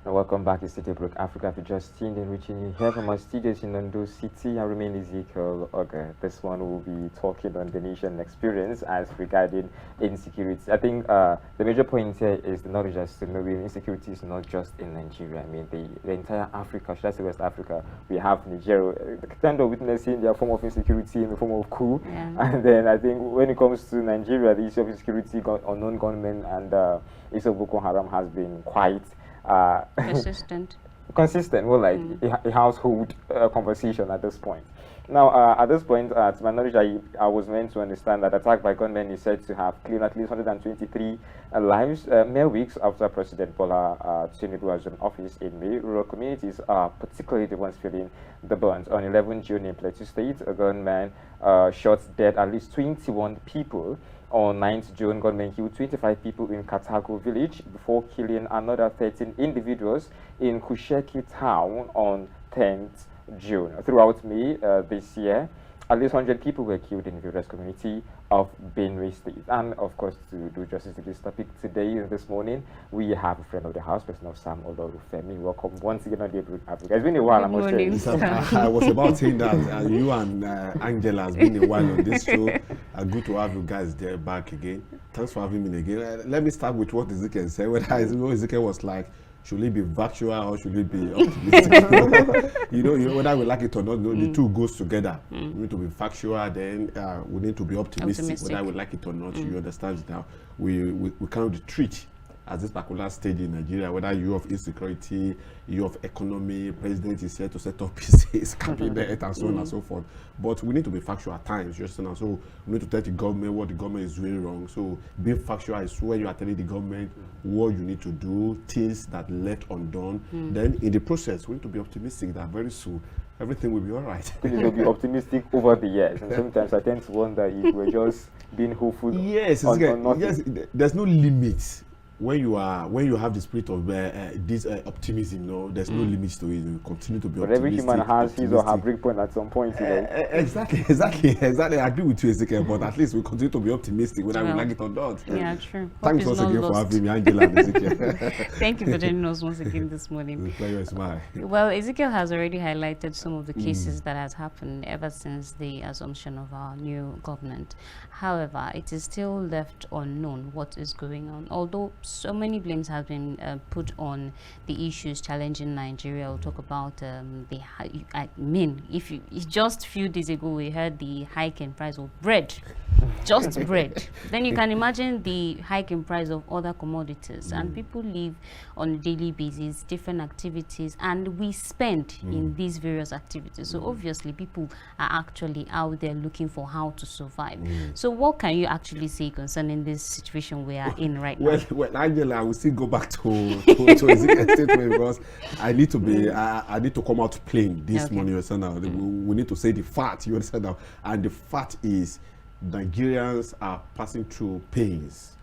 Welcome back to Daybreak Africa. If you just tuned in, reaching you here from our studios in Ondo City. I remain Ezekiel Ogar. This one will be talking on the nation experience as regarding insecurity. I think the major point here is the knowledge as to knowing insecurity is not just in Nigeria. I mean, the entire Africa, should I say West Africa, we have Nigeria kind of witnessing their form of insecurity in the form of coup. Yeah. And then I think when it comes to Nigeria, the issue of insecurity, unknown gunmen, and issue of Boko Haram has been quite Consistent. consistent, more like a household conversation at this point. Now, at this point, to my knowledge, I was meant to understand that attack by gunmen is said to have claimed at least 123 lives mere weeks after President Bola Tinubu was in office in May. Rural communities are particularly the ones feeling the burns. On 11 June in Plateau State, a gunman shot dead at least 21 people. On 9th June, gunmen killed 25 people in Katago village before killing another 13 individuals in Kusheki town on 10th June. Throughout May this year, at least 100 people were killed in various community of Benue State. And of course, to do justice to this topic today, this morning, we have a friend of the house, person of Sam Olorunfemi. Welcome once again on Daybreak Africa. It's been a while, I must say. Good I was about saying that you and Angela has been a while on this show. Good to have you guys there back again. Thanks for having me again. Let me start with what Ezekiel said. Whether Ezekiel was like, should it be virtual or should it be optimistic? you know, whether we like it or not, the two goes together. We need to be factual, then we need to be optimistic. Whether we like it or not, you understand now. We cannot retreat at this particular stage in Nigeria, whether you of insecurity, you of economy, president is here to set up his cabinet and so on and so forth. But we need to be factual at times, you understand? So we need to tell the government what the government is doing wrong. So being factual is where you are telling the government what you need to do, things that left undone. Then in the process, we need to be optimistic that very soon everything will be all right. You'll be optimistic over the years, and sometimes I tend to wonder if we're just being hopeful. Yes, yes. There's no limit. When you have the spirit of this optimism, there's no limits to it. You continue to be but optimistic. Every human has his or her break point at some point. Exactly. I agree with you, Ezekiel, but at least we continue to be optimistic whether we like it or not. Yeah, true. Thanks once again for having me, Angela and Ezekiel. Thank you for joining us once again this morning. The pleasure is mine. Well, Ezekiel has already highlighted some of the cases that has happened ever since the assumption of our new government. However, it is still left unknown what is going on. Although so many blames have been put on the issues challenging Nigeria. We'll talk about just a few days ago we heard the hike in price of bread. Just bread. Then you can imagine the hike in price of other commodities, and people live on a daily basis, different activities, and we spend in these various activities. So obviously people are actually out there looking for how to survive. So what can you actually say concerning this situation we are in right now? Well, Angela, I will still go back to Ezekiel's statement because I need to be I need to come out plain this morning. You understand now? We need to say the fact. You understand now? And the fact is, Nigerians are passing through pains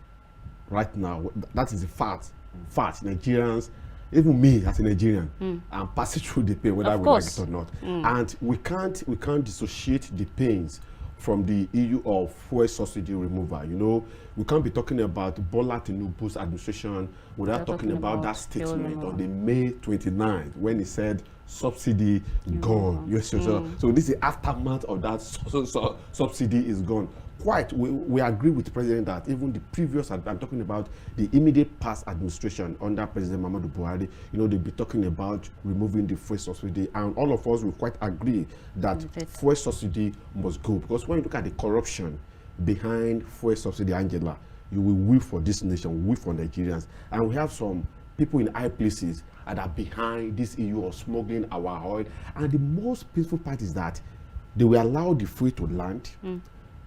right now. That is the fact. Nigerians, even me as a Nigerian, I'm passing through the pain whether we like it or not. And we can't dissociate the pains from the issue of fuel subsidy removal. You know, we can't be talking about Bola Tinubu's administration without talking about that statement on the May 29th when he said subsidy gone. Yes, so this is the aftermath of that subsidy is gone. We agree with the president that even the previous, I'm talking about the immediate past administration under President Muhammadu Buhari, they'll be talking about removing the fuel subsidy, and all of us will quite agree that fuel subsidy must go, because when you look at the corruption behind fuel subsidy, Angela, you will weep for this nation, weep for Nigerians, and we have some people in high places that are behind this issue of smuggling our oil, and the most painful part is that they will allow the fuel to land.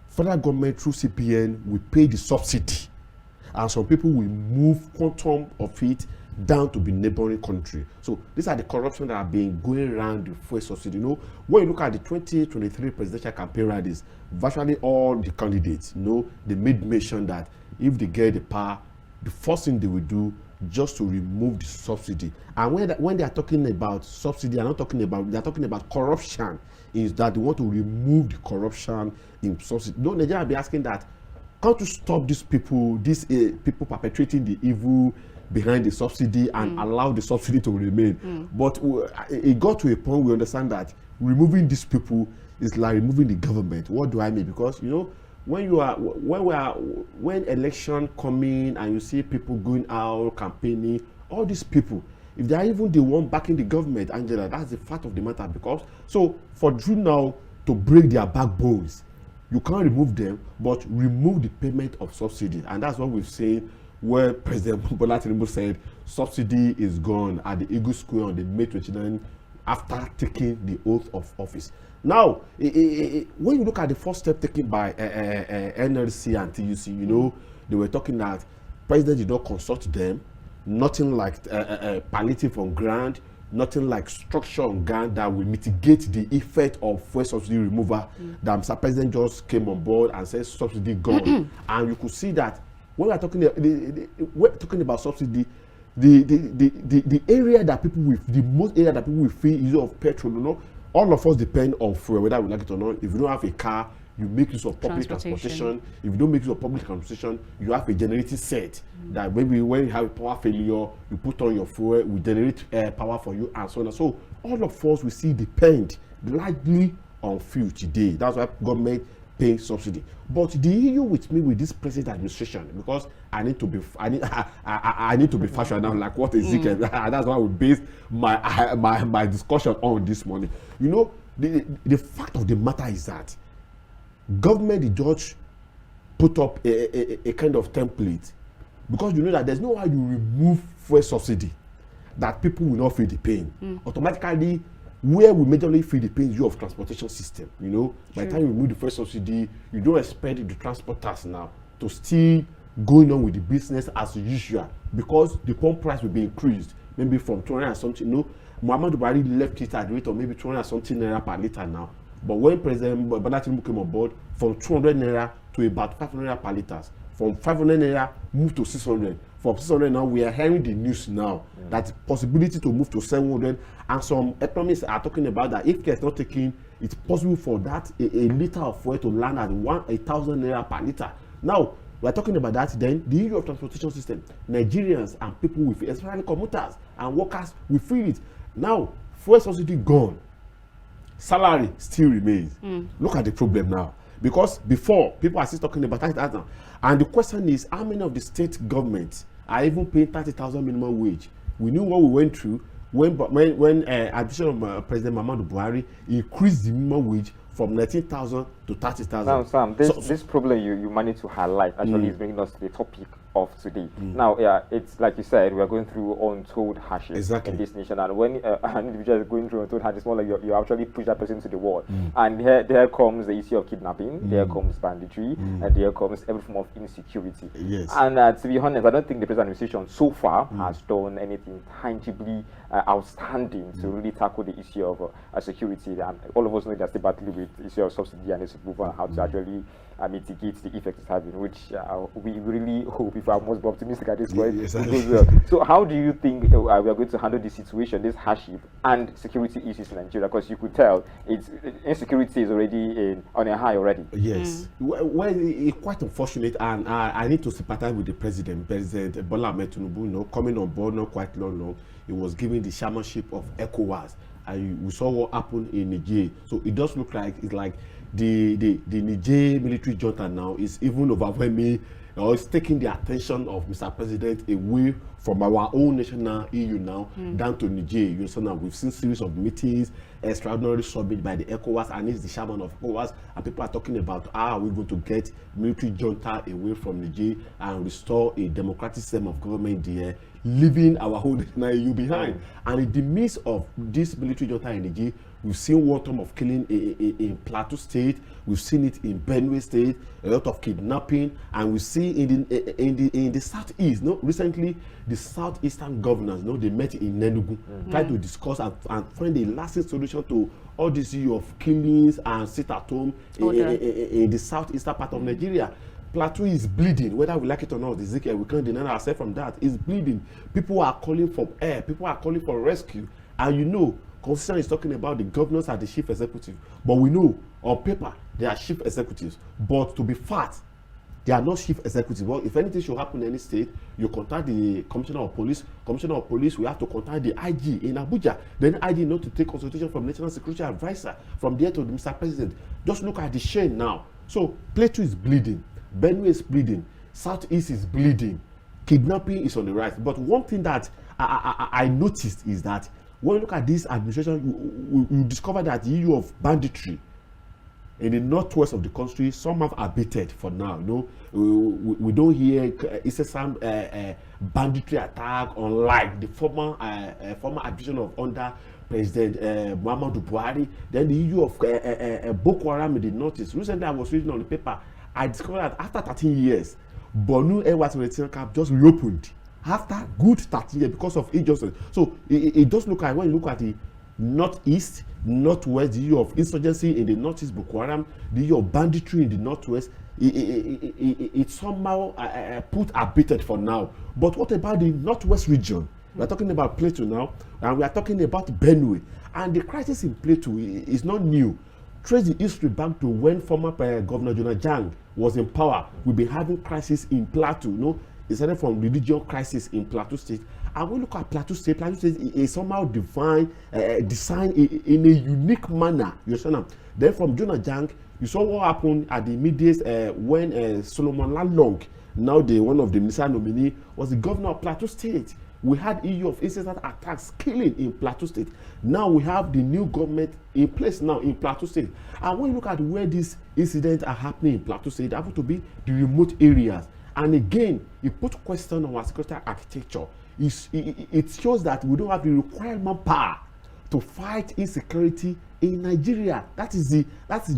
Federal government through CPN will pay the subsidy, and some people will move quantum of it down to the neighboring country. So these are the corruption that have been going around the fuel subsidy. When you look at the 2023 presidential campaign rallies, virtually all the candidates, they made mention that if they get the power, the first thing they will do just to remove the subsidy. And when they are talking about subsidy, they are talking about corruption, is that they want to remove the corruption in subsidy. Nigeria will be asking that, can't you stop these people, people perpetrating the evil, behind the subsidy and allow the subsidy to remain. But it got to a point we understand that removing these people is like removing the government. What do I mean? Because when election coming and you see people going out campaigning, all these people, if they are even the one backing the government, Angela, that's the fact of the matter. Because so for Drew now to break their backbones, you can't remove them, but remove the payment of subsidy. And that's what we've seen where President Bola Tinubu said subsidy is gone at the Eagle Square on the May 29 after taking the oath of office. Now, when you look at the first step taken by NLC and TUC, they were talking that President did not consult them, nothing like palliative on ground, nothing like structure on ground that will mitigate the effect of fuel subsidy removal. That Mr. President just came on board and said subsidy gone. And you could see that when we're talking about subsidy, the area that people with the most area that people will feel is of petrol. All of us depend on fuel, whether we like it or not. If you don't have a car, you make use of public transportation. If you don't make use of public transportation, you have a generating set that maybe when you have a power failure, you put on your fuel, we generate power for you, and so on. So all of us we see depend largely on fuel today. That's why government paying subsidy. But the issue with me with this present administration, because I need to be factual now, like what Ezekiel. That's why we based my discussion on this morning. The fact of the matter is that government, the judge, put up a kind of template, because you know that there's no way you remove fuel subsidy that people will not feel the pain. Automatically, where we majorly feel the pain is of transportation system. By the time you remove the fuel subsidy, you don't expect the transporters now to still going on with the business as usual, because the pump price will be increased maybe from 200 and something. Muhammadu Buhari left it at the rate of maybe 200 and something naira per litre now. But when President Bola Tinubu came on board, from 200 naira to about 500 naira per litre, from 500 naira moved to 600. From 600 now, we are hearing the news now that possibility to move to 700, and some economists are talking about that if care is not taken, it's possible for that a litre of fuel to land at 1,000 naira per litre. Now we are talking about that. Then the issue of transportation system, Nigerians and people with, especially commuters and workers, will feel it. Now fuel subsidy gone, salary still remains. Look at the problem now, because before people are still talking about that now, and the question is how many of the state governments are even paying 30,000 minimum wage? We knew what we went through when addition of President Muhammadu Buhari increased the minimum wage from 19,000 to 30,000. Now, Sam, this problem you managed to highlight actually is bringing us to the topic of today. Now, it's like you said, we are going through untold hardship in this nation, and when an individual is going through untold hardship, it's more like you actually push that person to the wall. And there comes the issue of kidnapping, there comes banditry, and there comes every form of insecurity. Yes. And to be honest, I don't think the present administration so far has done anything tangibly outstanding to really tackle the issue of security. And all of us know they're still battling with the issue of subsidy and its removal, and how to actually mitigate the effects it's having, which we really hope, if I must be optimistic at this point, it goes well. So how do you think we are going to handle this situation, this hardship and security issues in Nigeria? Because you could tell insecurity is already on a high already. Yes. Well, it's quite unfortunate, and I need to sympathize with the President Bola Ahmed Tinubu, coming on board not quite long. He was given the chairmanship of ECOWAS, and we saw what happened in Niger. So it does look like it's like the Niger military junta now is even overwhelming, or it's taking the attention of Mr. President away from our own national EU now down to Niger. You understand now? We've seen series of meetings, extraordinary summit by the ECOWAS, and he's the chairman of ECOWAS, and people are talking about how we're going to get military junta away from Niger and restore a democratic system of government there, leaving our whole national EU behind. And in the midst of this military junta in Niger, we've seen one term of killing in Plateau State, we've seen it in Benue State, a lot of kidnapping, and we see in the southeast. Recently, the southeastern governors, they met in Enugu, tried to discuss and find a lasting solution to all this issue of killings and sit at home in the southeastern part of Nigeria. Plateau is bleeding, whether we like it or not. Ezekiel, we can't deny ourselves from that. It's bleeding. People are calling for air. People are calling for rescue. And Constitution is talking about the governors are the chief executive. But we know, on paper, they are chief executives. But to be fat, They are not chief executives. Well, if anything should happen in any state, you contact the commissioner of police. Commissioner of police, we have to contact the IG in Abuja. Then IG not to take consultation from national security advisor. From there to the Mr. President. Just look at the chain now. So Plateau is bleeding. Benue is bleeding. Southeast is bleeding. Kidnapping is on the rise. But one thing that I noticed is that when you look at this administration, you discover that the issue of banditry in the northwest of the country, some have abated for now. You know, we don't hear incessant banditry attack, unlike the former administration of under President Muhammadu Buhari. Then the issue of Boko Haram in the northeast. Recently, I was reading on the paper, I discovered that after 13 years, Borno Retention Camp just reopened after good 13 years because of injustice. So it does look like, when you look at the northeast, northwest, the issue of insurgency in the northeast, Boko Haram, the issue of banditry in the northwest, it somehow put abated for now. But what about the northwest region? We are talking about Plateau now, and we are talking about Benue. And the crisis in Plateau is not new. Trace the history back to when former Governor Jonah Jang was in power. We've been having crisis in Plateau. You know, it started from religious crisis in Plateau State. And when we look at Plateau State is somehow designed in a unique manner. You understand? Then from Jonah Jang, you saw what happened at the immediate when Solomon Lalong, now one of the ministerial nominee, was the governor of Plateau State. We had issue of incessant attacks, killing in Plateau State. Now we have the new government in place now in Plateau State. And when you look at where these incidents are happening in Plateau State, they happen to be the remote areas. And again, it puts question on our security architecture. It shows that we don't have the required manpower to fight insecurity in Nigeria. That is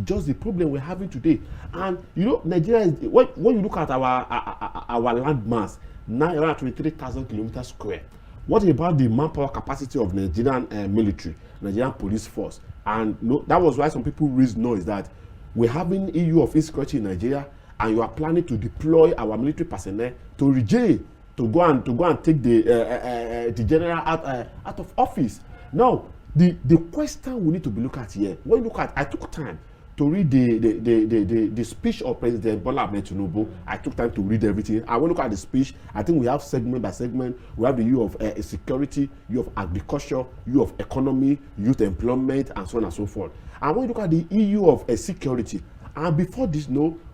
just the problem we're having today. And you know, Nigeria is, when you look at our land mass, 923,000 kilometers square. What about the manpower capacity of Nigerian military, Nigerian police force? And that was why some people raised noise that we're having EU of insecurity in Nigeria, and you are planning to deploy our military personnel to Rejay to go and take the general out of office. Now, the question we need to be look at here. When you look at, I took time to read the speech of President Bola Ahmed Tinubu. I took time to read everything. I will look at the speech. I think we have segment by segment. We have the issue of security, issue of agriculture, issue of economy, youth employment, and so on and so forth. And when you look at the issue of security, and before this,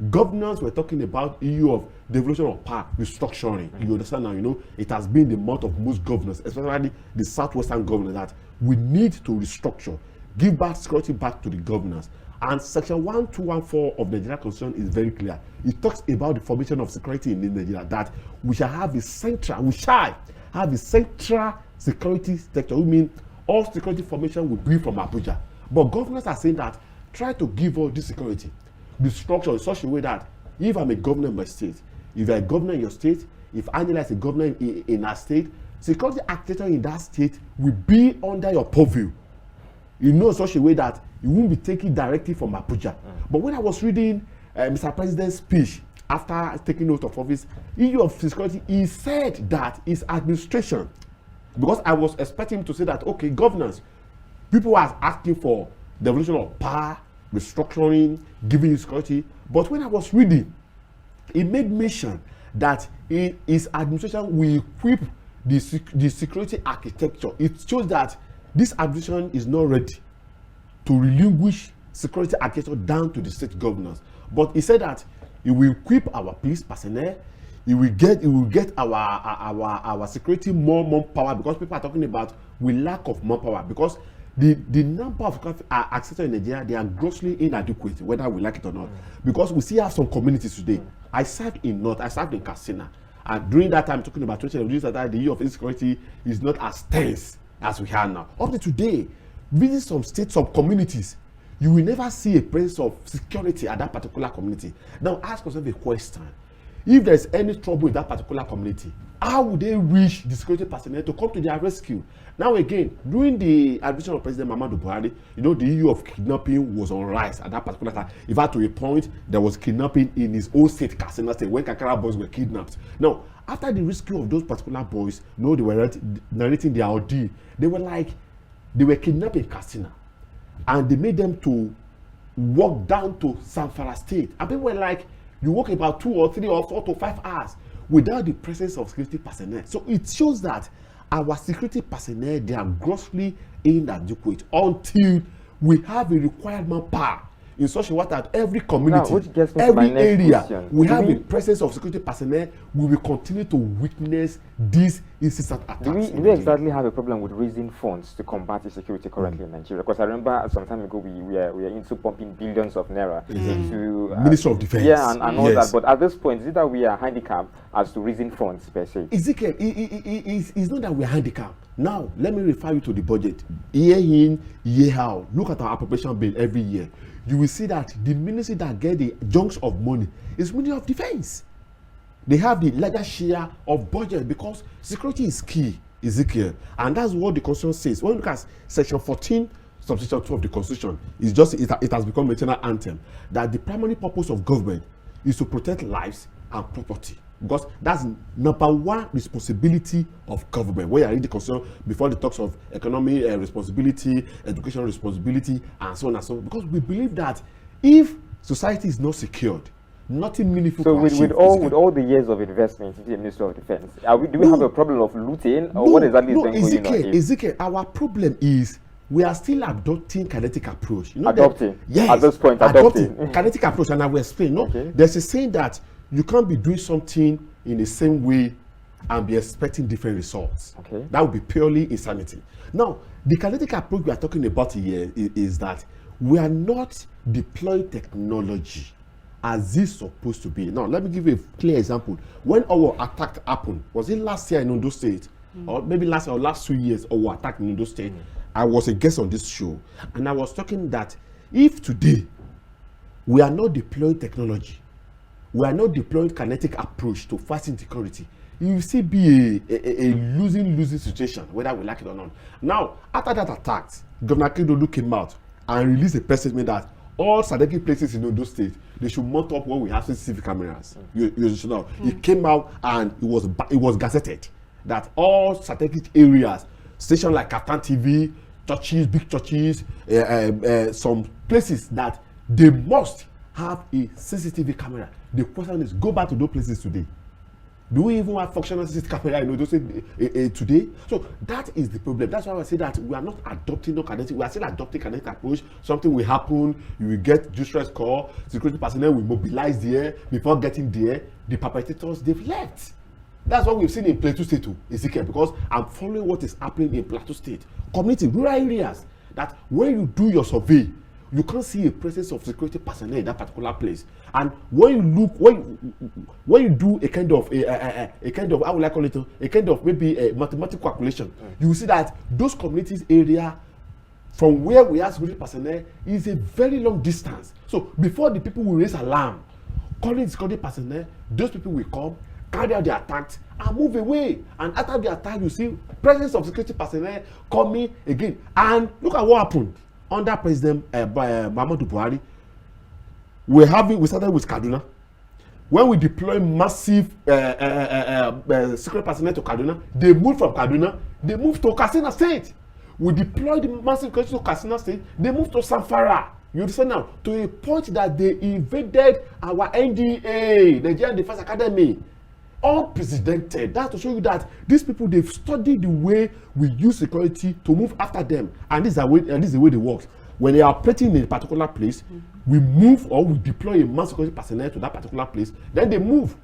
governors were talking about issue of devolution of power, restructuring. You understand now? You know, it has been the mouth of most governors, especially the southwestern governors, that we need to restructure, give back security back to the governors. And Section 1214 of the Nigeria Constitution is very clear. It talks about the formation of security in Nigeria, that we shall have a central security sector. We mean all security formation will be from Abuja. But governors are saying that try to give all this security, the structure in such a way that if I'm a governor in my state, if you're a governor in your state, if Analyst is a governor in our state, security architecture in that state will be under your purview. You know, in such a way that you won't be taking directly from Abuja. But when I was reading Mr. President's speech after taking note of office, issue of security, he said that his administration, because I was expecting him to say that, okay, governance, people are asking for devolution of power, restructuring, giving you security. But when I was reading, he made mention that his administration will equip the security architecture. It shows that this administration is not ready to relinquish security architecture down to the state governors. But he said that he will equip our police personnel, he will get our security more manpower, because people are talking about we lack of manpower, because the number of architecture in Nigeria, they are grossly inadequate, whether we like it or not. Because we still have some communities today. I served in North, I served in Katsina, and during that time, talking about 20 years, that the issue of insecurity is not as tense as we have now. Up to today, visit some states, some communities, you will never see a presence of security at that particular community. Now ask yourself a question. If there's any trouble in that particular community, how would they reach the security personnel to come to their rescue? Now again, during the administration of President Muhammadu Buhari, you know, the issue of kidnapping was on rise at that particular time. In fact, to a point, there was kidnapping in his own state, Katsina State, when Kakara boys were kidnapped. Now, after the rescue of those particular boys, you know, they were narrating their ordeal. They were kidnapped in Katsina, and they made them to walk down to Zamfara State. And people were like, You work about 2 or 3 or 4 to 5 hours without the presence of security personnel. So it shows that our security personnel, they are grossly inadequate until we have a required manpower in such a way that every community, every area, we have a presence of security personnel. We will continue to witness these incessant attacks. Do we exactly have a problem with raising funds to combat insecurity currently in Nigeria? Because I remember some time ago we were into pumping billions of naira to Ministry of Defense. Yeah, and all that. But at this point, is it that we are handicapped as to raising funds per se? Ezekiel, it's not that we are handicapped. Now, let me refer you to the budget. Year in, year out. Look at our appropriation bill every year. You will see that the ministry that get the chunks of money is Ministry of Defense. They have the largest share of budget because security is key, Ezekiel. And that's what the Constitution says. When you look at Section 14, Subsection 2 of the Constitution, it has become a national anthem that the primary purpose of government is to protect lives and property. Because that's number one responsibility of government. When you read the Constitution, before the talks of economic responsibility, educational responsibility, and so on and so on. Because we believe that if society is not secured, nothing meaningful. So with all the years of investment into the Ministry of Defense, do we have a problem of looting, or what exactly is going on? Ezekiel, our problem is we are still adopting kinetic approach. You know, adopting? Yes. At this point, adopting. Kinetic approach, and I will explain. No, there's a saying that you can't be doing something in the same way and be expecting different results. Okay. That would be purely insanity. Now, the kinetic approach we are talking about here is that we are not deploying technology as it's supposed to be. Now, let me give you a clear example. When our attack happened, was it last year in Ondo State, or maybe last 2 years, our attack in Ondo State? I was a guest on this show, and I was talking that if today we are not deploying technology, we are not deploying kinetic approach to fight insecurity, you will still be a losing situation, whether we like it or not. Now, after that attack, Governor Akeredolu came out and released a press statement that all strategic places in Ondo State, they should mount up when we have CCTV cameras. You should know. It came out and it was gazetted that all strategic areas, stations like Kaftan TV, churches, big churches, some places that they must have a CCTV camera. The question is, go back to those places today. Do we even have functional CCTV camera in those today? So that is the problem. That's why I say that we are not adopting no kinetic. We are still adopting kinetic approach. Something will happen. You will get distress call. Security personnel will mobilize there. Before getting there, the perpetrators, they've left. That's what we've seen in Plateau State too, Ezekiel, because I'm following what is happening in Plateau State. Community, rural areas, that when you do your survey, you can't see a presence of security personnel in that particular place. And when you look, when you do a kind of how would I call it, a kind of maybe a mathematical calculation, you will see that those communities area from where we have security personnel is a very long distance. So before the people will raise alarm, calling security personnel, those people will come, carry out the attacks and move away. And after the attack, you see presence of security personnel coming again. And look at what happened under President Muhammadu Buhari. We started with Kaduna. When we deploy massive security personnel to Kaduna, they moved from Kaduna, they moved to Katsina State. We deployed massive security to Katsina State, they moved to Zamfara. You understand now? To a point that they invaded our NDA, Nigerian Defense Academy. Unprecedented. That's to show you that these people, they've studied the way we use security to move after them, and this is the way they work. When they are operating in a particular place, we move or we deploy a mass security personnel to that particular place, then they move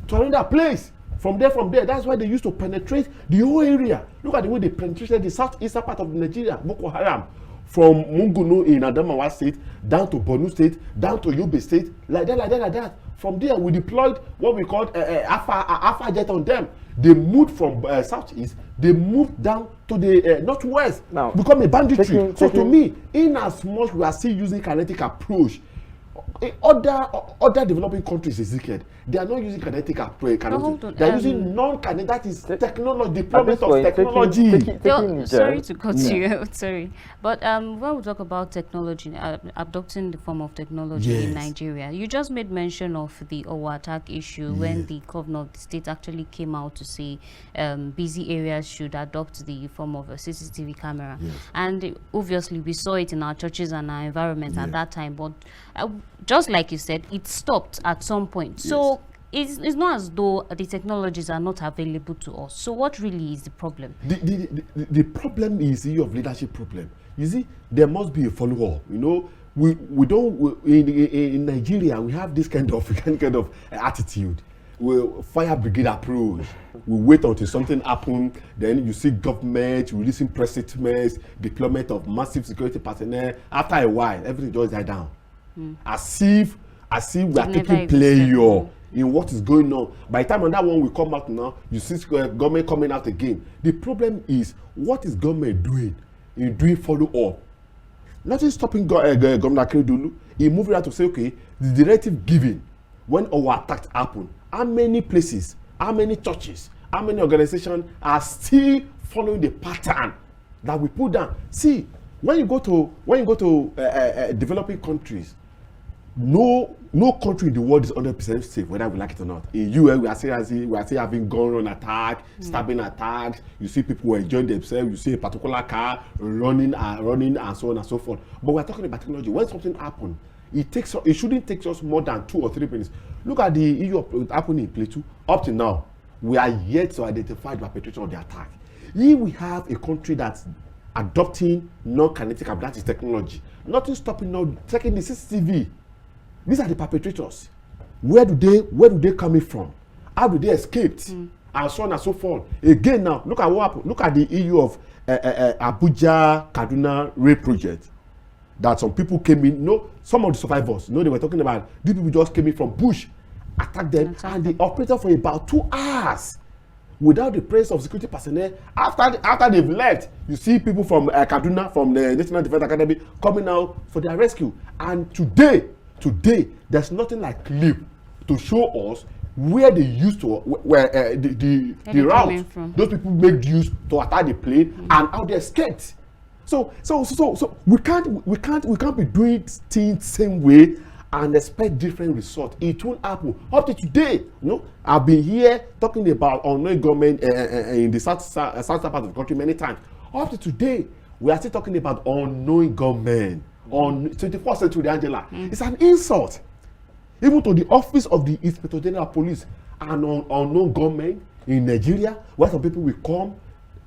to another place. From there, that's why they used to penetrate the whole area. Look at the way they penetrated the southeastern part of Nigeria, Boko Haram, from Munguno in Adamawa State down to Borno State, down to Yobe State, like that. From there, we deployed what we called Alpha jet on them. They moved from southeast, they moved down to the northwest, now become a banditry. So to me, in as much we are still using kinetic approach, other developing countries, Ezekiel, they are not using kinetic approach. They are using non-kinetic, that is technology, deployment of technology. Sorry to cut you out, sorry. But when we talk about technology, adopting the form of technology in Nigeria, you just made mention of the Owa attack issue when the governor of the state actually came out to say busy areas should adopt the form of a CCTV camera. And obviously we saw it in our churches and our environment at that time, but just like you said, it stopped at some point. So it's not as though the technologies are not available to us. So what really is the problem? The problem is the issue of leadership problem. You see, there must be a follow-up. You know, we don't in Nigeria we have this kind of attitude. We fire brigade approach. We wait until something happens. Then you see government releasing press statements, deployment of massive security personnel. After a while, everything just die down. As if we are taking player in what is going on. By the time on that one will come out now, you see government coming out again. The problem is, what is government doing in doing follow-up? Nothing stopping Governor Akeredolu. He moved out to say, okay, the directive given when our attacks happen, how many places, how many churches, how many organizations are still following the pattern that we put down? See, when you go to developing countries, no country in the world is 100% safe, whether we like it or not. In US, we are still having gun run attack, stabbing attacks. You see people enjoying themselves. You see a particular car running and so on and so forth. But we are talking about technology. When something happens, it shouldn't take us more than 2 or 3 minutes. Look at the issue of happening in Plateau. Up to now, we are yet to identify the perpetrator of the attack. If we have a country that's adopting non-kinetic, that is technology, nothing stopping now taking the CCTV. These are the perpetrators. Where do they come from? How do they escape? And so on and so forth. Again now, look at what happened. Look at the issue of Abuja Kaduna rail project. That some people came in. No, some of the survivors. They were talking about these people just came in from bush, attacked them, and they operated for about 2 hours without the presence of security personnel. After they've left, you see people from Kaduna, from the National Defense Academy, coming out for their rescue. And today, there's nothing like clip to show us where they used to, where the route those people made use to attack the plane and how they escaped. So we can't be doing things same way and expect different results. It won't happen. Up to today, I've been here talking about unknown government in the south part of the country many times. Up to today, we are still talking about unknown government. On 21st century, Angela, it's an insult even to the office of the Inspector General of Police and unknown government in Nigeria, where some people will come,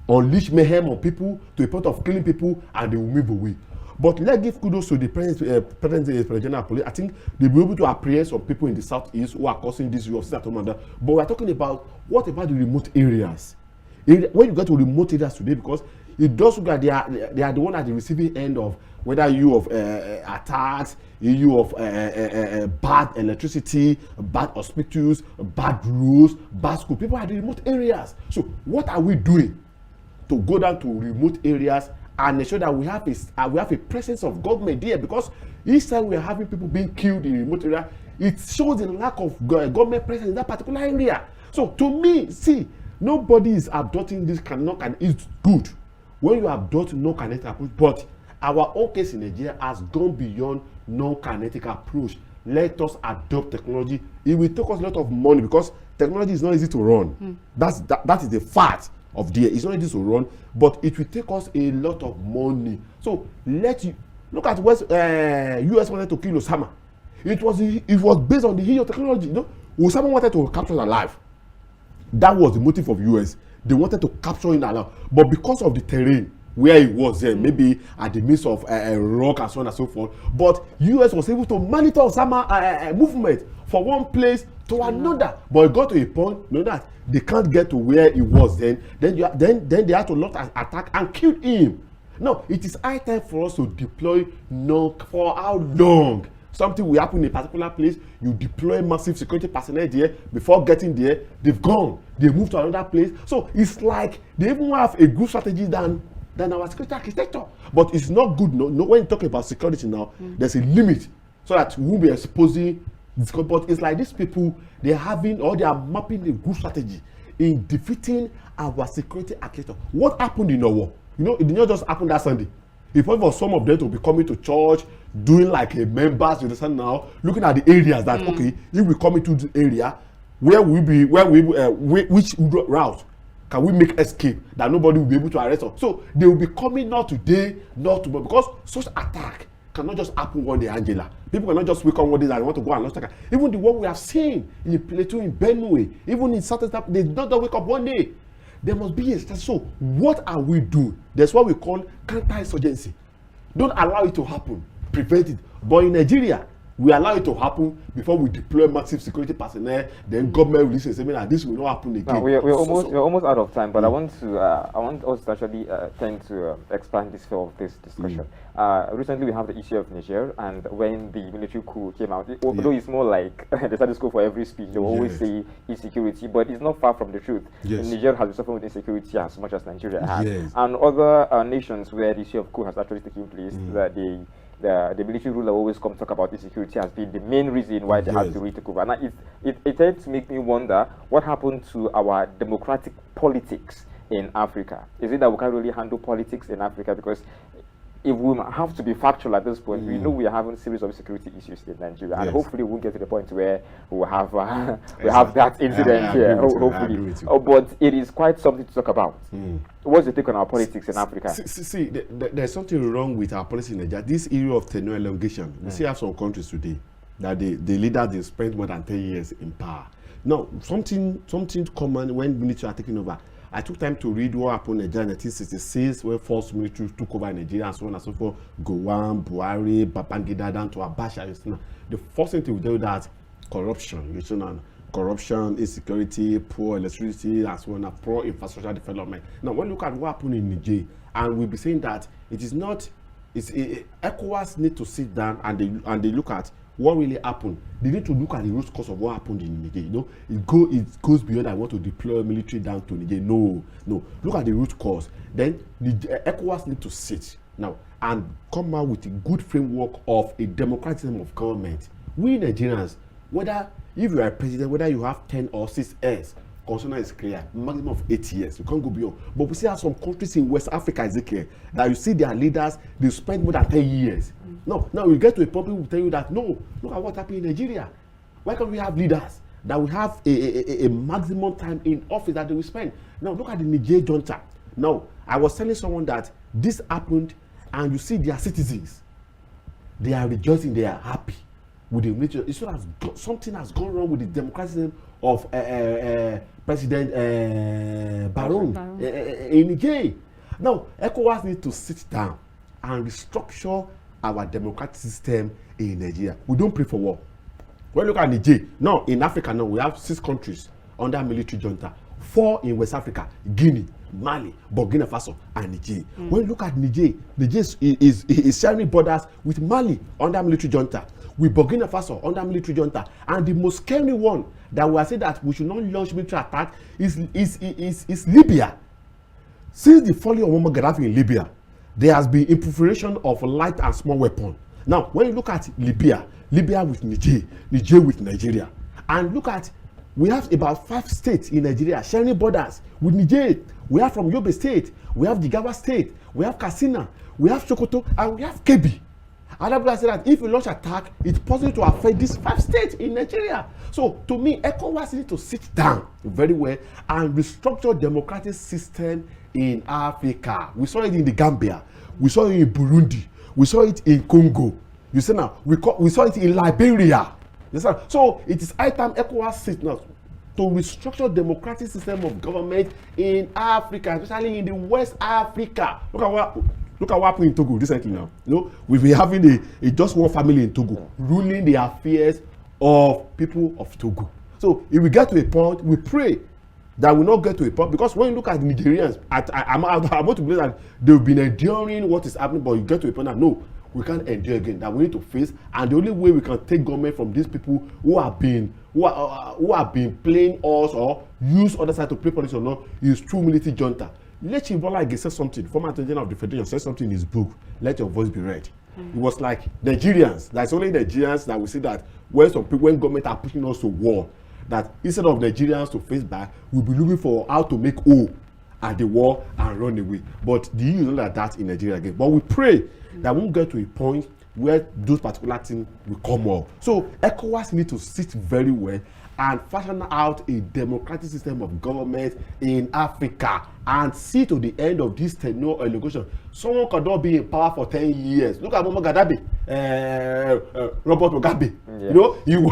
unleash mayhem on people to a point of killing people, and they will move away. But let's give kudos to the President Inspector General of Police. I think they'll be able to apprehend some people in the southeast who are causing this issue of But we're talking about, what about the remote areas? When you get to remote areas today, because it does look like they are the one at the receiving end of whether you of attacks, you of bad electricity, bad hospitals, bad roads, bad school. People are in the remote areas. So what are we doing to go down to remote areas and ensure that we have a presence of government there? Because each time we are having people being killed in remote area, it shows the lack of government presence in that particular area. So to me, see, nobody is adopting this and it's good when you adopt non-kinetic approach, but our own case in Nigeria has gone beyond non-kinetic approach. Let us adopt technology. It will take us a lot of money because technology is not easy to run. That is the fact of the. It's not easy to run, but it will take us a lot of money. So look at what US wanted to kill Osama. It was based on the issue of technology. Osama wanted to capture him alive. That was the motive of US. They wanted to capture him alive, but because of the terrain where he was there, maybe at the midst of a rock and so on and so forth, but US was able to monitor Osama movement from one place to another. But it got to a point, that they can't get to where he was then they had to launch an attack and kill him. No, it is high time for us to deploy. For how long? Something will happen in a particular place, you deploy massive security personnel there. Before getting there, they've gone. They move to another place. So it's like they even have a good strategy than our security architecture. But it's not good. No, when you talk about security now, there's a limit so that we won't be exposing this. But it's like these people, they are mapping a good strategy in defeating our security architecture. What happened in our war? It did not just happen that Sunday. It's for some of them to be coming to church, doing like a members, you understand now, looking at the areas that, okay, if we come into the area, which route can we make escape that nobody will be able to arrest us? So they will be coming not today, not tomorrow, because such attack cannot just happen one day, Angela. People cannot just wake up one day and want to go and lost. Even the one we have seen in Plateau, in Benue, even in certain stuff, they don't wake up one day. There must be a strategy. So what are we doing? That's what we call counter-insurgency. Don't allow it to happen. Prevent it. But in Nigeria, we allow it to happen before we deploy massive security personnel. Then government releases statement that this will not happen again. No, we're almost out of time, but I want us to actually tend to expand this field of this discussion. Recently, we have the issue of Niger, and when the military coup came out, although it's more like the status quo for every speech, they will always say insecurity, but it's not far from the truth. Niger has been suffering with insecurity as much as Nigeria has, and other nations where the issue of coup has actually taken place, that the military ruler always come talk about insecurity as being the main reason why they have to retake over. Now, it tends to make me wonder what happened to our democratic politics in Africa. Is it that we can't really handle politics in Africa? Because if we have to be factual at this point, we know we are having a series of security issues in Nigeria, and hopefully we'll get to the point where we'll have have that incident here. Hopefully, but it is quite something to talk about. What's your take on our politics in Africa? See, there's something wrong with our policy in Nigeria. This area of tenure elongation, we still have some countries today that the leaders they spent more than 10 years in power. Now, something common when military are taking over. I took time to read what happened in Nigeria in 1966 when false military took over Nigeria and so on and so forth. Gowon, Buhari, Babangida down to Abacha. The first thing to do that corruption, corruption, insecurity, poor electricity, and so on, poor infrastructure development. Now, when we look at what happened in Niger, and we'll be saying that it is not, ECOWAS need to sit down and they look at what really happened. They need to look at the root cause of what happened in Niger. It goes beyond I want to deploy military down to Niger. No. Look at the root cause. Then the ECOWAS need to sit now and come out with a good framework of a democratic system of government. We Nigerians, whether if you are a president, whether you have 10 or 6 years, constitution is clear, maximum of 8 years. You can't go beyond. But we see how some countries in West Africa, Ezekiel, that you see their leaders, they spend more than 10 years. Now we get to a point where we tell you that, no, look at what happened in Nigeria. Why can't we have leaders that will have a maximum time in office that they will spend? Now look at the Niger junta. Now, I was telling someone that this happened, and you see their citizens, they are rejoicing, they are happy with the military. It's sort of something has gone wrong with the democratic system of President Baron in Niger. Now, ECOWAS need to sit down and restructure our democratic system in Nigeria. We don't pray for war. When you look at Niger, now in Africa now we have 6 countries under military junta. 4 in West Africa: Guinea, Mali, Burkina Faso, and Niger. When you look at Niger is sharing borders with Mali under military junta, with Burkina Faso under military junta, and the most scary one that we are saying that we should not launch military attack is Libya. Since the falling of Muammar Gaddafi in Libya, there has been proliferation of light and small weapons. Now, when you look at Libya with Niger with Nigeria, and look at, we have about 5 states in Nigeria sharing borders with Niger. We have from Yobe State, we have Jigawa State, we have Katsina, we have Sokoto, and we have Kebbi. Other people say that if you launch attack, it's possible to affect these 5 states in Nigeria. So, to me, ECOWAS needs to sit down very well and restructure democratic system in Africa. We saw it in the Gambia, we saw it in Burundi, we saw it in Congo. You see now, we saw it in Liberia. You see now? So it is high time ECOWAS sit now to restructure democratic system of government in Africa, especially in the West Africa. Look at what happened in Togo recently now. We've been having a just one family in Togo ruling the affairs of people of Togo. So if we get to a point, we pray that we not get to a point, because when you look at the Nigerians, I'm about to believe that they've been enduring what is happening, but you get to a point that no, we can't endure again, that we need to face, and the only way we can take government from these people who have been playing us or use other side to play politics or not is through military junta. Lechi Bola said something, former Attorney General of the Federation said something in his book, Let Your Voice Be Read. It was like Nigerians, that's only Nigerians that we see that when government are pushing us to war, that instead of Nigerians to face back, we'll be looking for how to make O at the war and run away. But the EU is not like that in Nigeria again. But we pray that we won't get to a point where those particular things will come up. So ECOWAS need to sit very well and fashion out a democratic system of government in Africa and see to the end of this tenure allocation. Someone cannot be in power for 10 years. Look at Muammar Gaddafi, Robert Mugabe. Yeah. You know,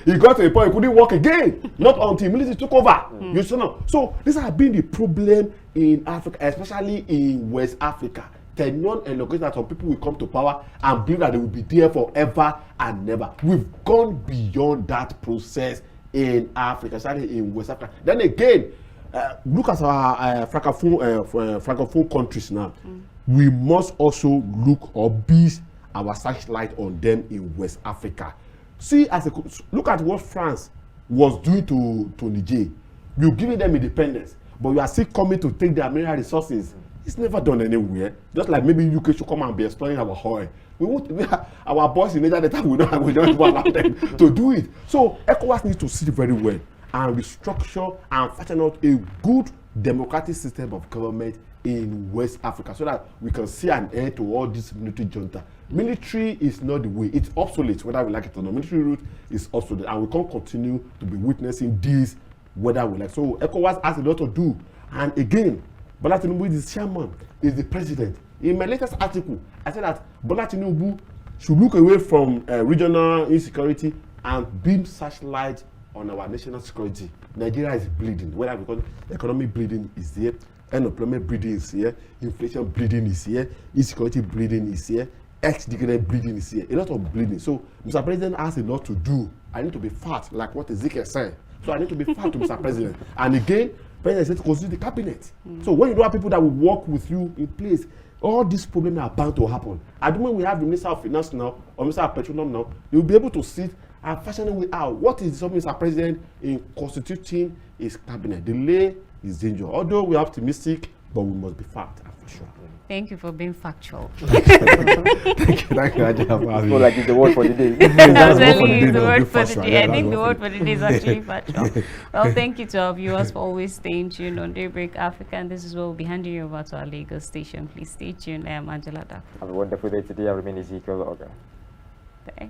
he got to a point he couldn't work again. Not until military took over. You know. So this has been the problem in Africa, especially in West Africa. Tenure allocation that some people will come to power and believe that they will be there forever and never. We've gone beyond that process in Africa, especially in West Africa. Then again, look at our francophone countries now. We must also look or be our searchlight on them in West Africa. See, look at what France was doing to Niger. You're giving them independence, but you are still coming to take their mineral resources. It's never done anywhere. Just like maybe UK should come and be exploring our oil. Our boys in Niger that we don't even allow them to do it. So ECOWAS needs to sit very well and restructure and fashion out a good democratic system of government in West Africa so that we can see an end to all this military junta. Military is not the way. It's obsolete, whether we like it or not. Military route is obsolete, and we can't continue to be witnessing this, whether we like. So ECOWAS has a lot to do. And again, Bola Tinubu is the chairman, is the president. In my latest article, I said that Bola Tinubu should look away from regional insecurity and beam searchlight on our national security. Nigeria is bleeding, whether because economic bleeding is here, unemployment bleeding is here, inflation bleeding is here, insecurity bleeding is here, ex-decadent bleeding is here, a lot of bleeding. So Mr. President has a lot to do. I need to be fat, like what Ezekiel said. So I need to be fat to Mr. President. And again, President said to constitute the cabinet. So when you don't have people that will work with you in place, all these problems are bound to happen. At the moment we have the Minister of Finance now, or Minister of Petroleum now, you'll be able to sit and fashion a way out. What is something Mr. President in constituting his cabinet? Delay is dangerous. Although we're optimistic, but we must be fact and for sure. Thank you for being factual. Thank you, Ajay. It's like it's the word for the day. That's really the word for the day. I think the word for the day is actually factual. Well, thank you to our viewers for always staying tuned on Daybreak Africa, and this is what we'll be handing you over to our Lagos station. Please stay tuned. I am Angela Daku. Have a wonderful day today. I remain Ezekiel Ogar. Bye.